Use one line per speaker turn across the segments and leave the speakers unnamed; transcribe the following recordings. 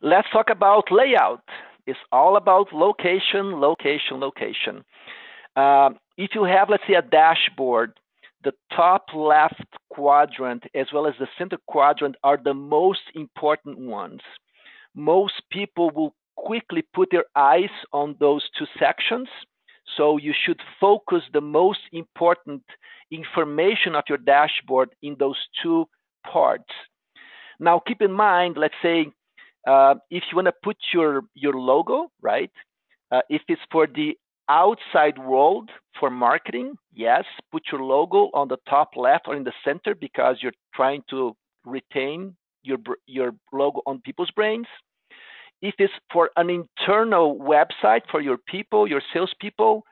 Let's talk about layout. It's all about location, location, location. If you have, let's say, a dashboard, the top left quadrant as well as the center quadrant are the most important ones. Most people will quickly put their eyes on those two sections. So you should focus the most important information of your dashboard in those two parts. Now, keep in mind, let's say, if you want to put your logo, right? If it's for the outside world for marketing, yes, put your logo on the top left or in the center because you're trying to retain your logo on people's brains. If it's for an internal website for your people, your salespeople,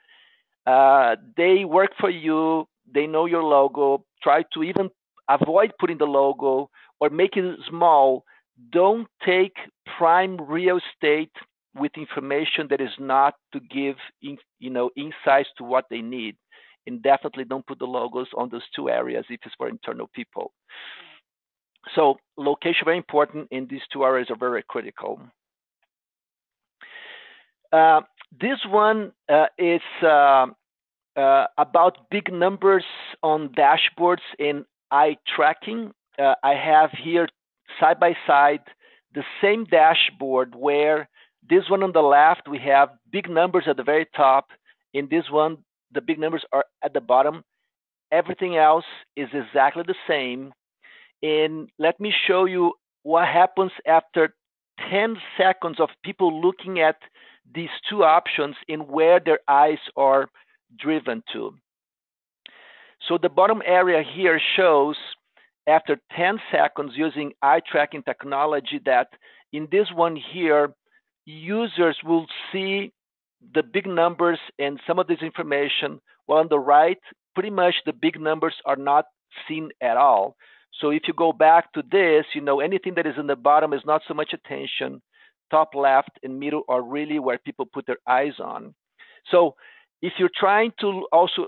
they work for you, they know your logo, try to even avoid putting the logo or make it small. Don't take prime real estate with information that is not to give insights to what they need. And definitely don't put the logos on those two areas if it's for internal people. So location very important, and these two areas are very critical. This one is about big numbers on dashboards and eye tracking. I have here side by side the same dashboard where this one on the left, we have big numbers at the very top. In this one, the big numbers are at the bottom. Everything else is exactly the same. And let me show you what happens after 10 seconds of people looking at these two options and where their eyes are driven to. So the bottom area here shows after 10 seconds using eye tracking technology that in this one here, users will see the big numbers and some of this information, while on the right, pretty much the big numbers are not seen at all. So if you go back to this, anything that is in the bottom is not so much attention. Top left and middle are really where people put their eyes on. So if you're trying to also,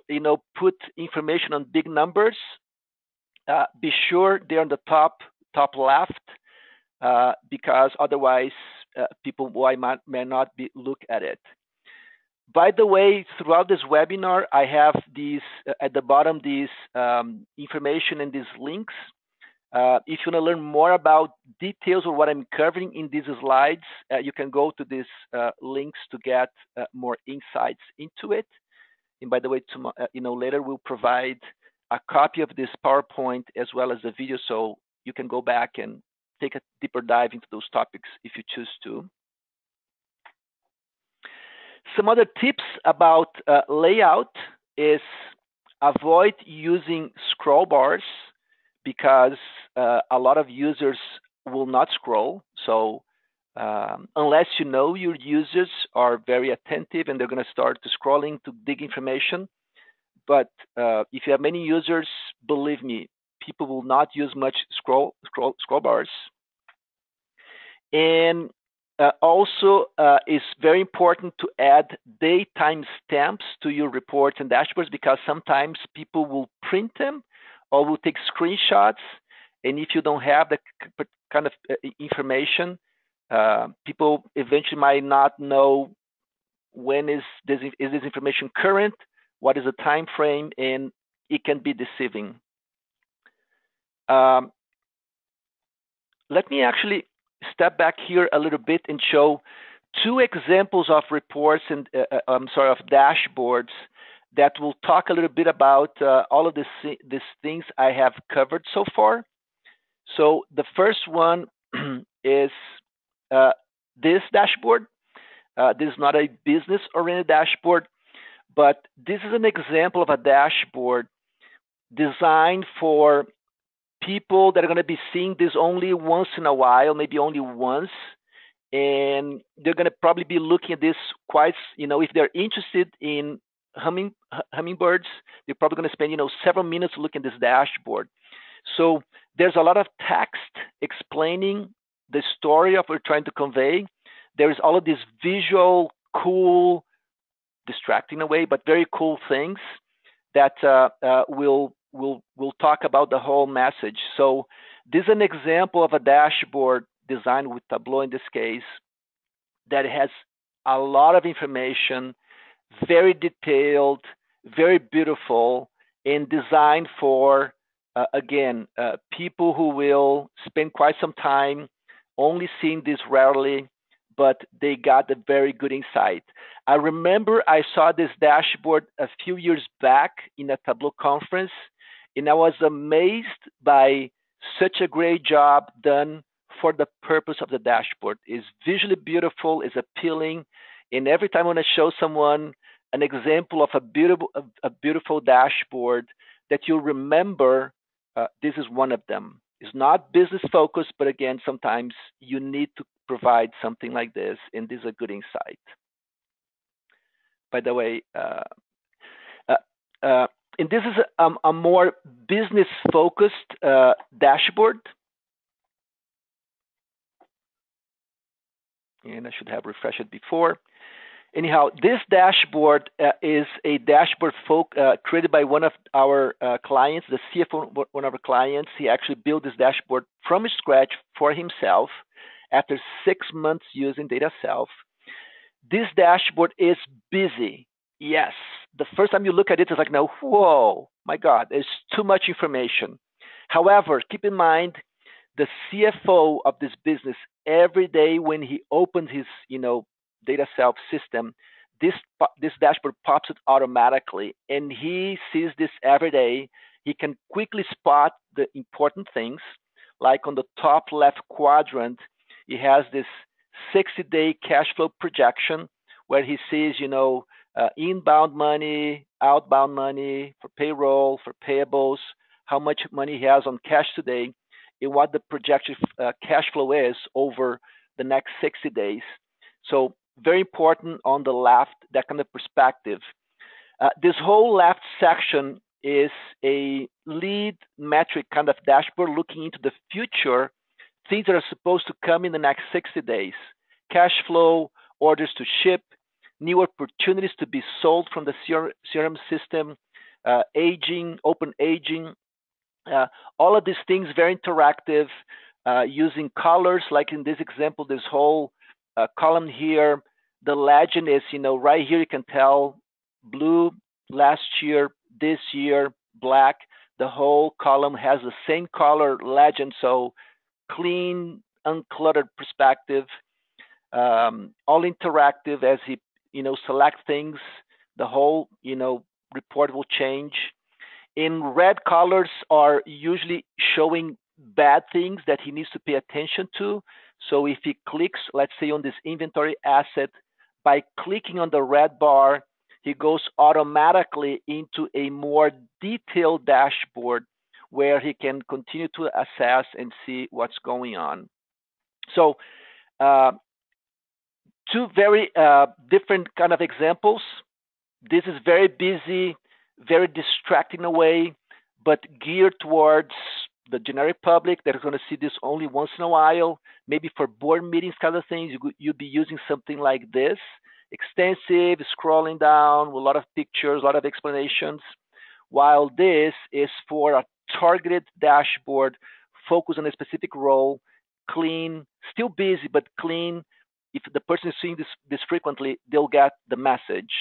put information on big numbers, be sure they're on the top left, because otherwise people may not look at it. By the way, throughout this webinar, I have these at the bottom, these information and these links. If you want to learn more about details of what I'm covering in these slides, you can go to these links to get more insights into it. And by the way, later we'll provide a copy of this PowerPoint as well as the video, so you can go back and take a deeper dive into those topics if you choose to. Some other tips about layout is avoid using scroll bars because a lot of users will not scroll. So unless your users are very attentive and they're going to start to scrolling to dig information. But if you have many users, believe me, people will not use much scroll bars. And also, it's very important to add date time stamps to your reports and dashboards because sometimes people will print them or will take screenshots. And if you don't have the kind of information, people eventually might not know when is this information current, what is the time frame, and it can be deceiving. Let me actually step back here a little bit and show two examples of reports and of dashboards that will talk a little bit about all of these things I have covered so far. So the first one is this dashboard. This is not a business-oriented dashboard, but this is an example of a dashboard designed for people that are going to be seeing this only once in a while, maybe only once, and they're going to probably be looking at this quite, if they're interested in hummingbirds, they're probably going to spend, several minutes looking at this dashboard. So there's a lot of text explaining the story of what we're trying to convey. There's all of these visual, cool, distracting in a way, but very cool things that will talk about the whole message. So this is an example of a dashboard designed with Tableau in this case, that has a lot of information, very detailed, very beautiful, and designed for, again, people who will spend quite some time only seeing this rarely, but they got a very good insight. I remember I saw this dashboard a few years back in a Tableau conference, and I was amazed by such a great job done for the purpose of the dashboard. It's visually beautiful, it's appealing, and every time I want to show someone an example of a beautiful dashboard that you'll remember, this is one of them. It's not business focused, but again, sometimes you need to provide something like this, and this is a good insight. By the way, uh, uh, and this is a more business focused dashboard, and I should have refreshed it before. Anyhow, this dashboard is a dashboard created by one of our clients, the CFO, one of our clients. He actually built this dashboard from scratch for himself after 6 months using DataSelf. This dashboard is busy. Yes, the first time you look at it, it's like, no, whoa, my God, there's too much information. However, keep in mind, the CFO of this business, every day when he opens his, DataSelf system, this dashboard pops it automatically, and he sees this every day. He can quickly spot the important things, like on the top left quadrant, he has this 60-day cash flow projection where he sees, inbound money, outbound money for payroll, for payables, how much money he has on cash today, and what the projected cash flow is over the next 60 days. So very important on the left, that kind of perspective. This whole left section is a lead metric kind of dashboard looking into the future, things that are supposed to come in the next 60 days. Cash flow, orders to ship, new opportunities to be sold from the CRM system, open aging, all of these things very interactive, using colors, like in this example, this whole column here. The legend is, right here you can tell blue last year, this year, black. The whole column has the same color legend, so clean, uncluttered perspective, all interactive as he, select things. The whole, report will change. In red colors are usually showing bad things that he needs to pay attention to. So if he clicks, let's say, on this inventory asset, by clicking on the red bar, he goes automatically into a more detailed dashboard where he can continue to assess and see what's going on. So two very different kind of examples. This is very busy, very distracting in a way, but geared towards the generic public that is going to see this only once in a while. Maybe for board meetings kind of things, you'd be using something like this, extensive, scrolling down with a lot of pictures, a lot of explanations, while this is for a targeted dashboard focused on a specific role, clean, still busy, but clean. If the person is seeing this frequently, they'll get the message.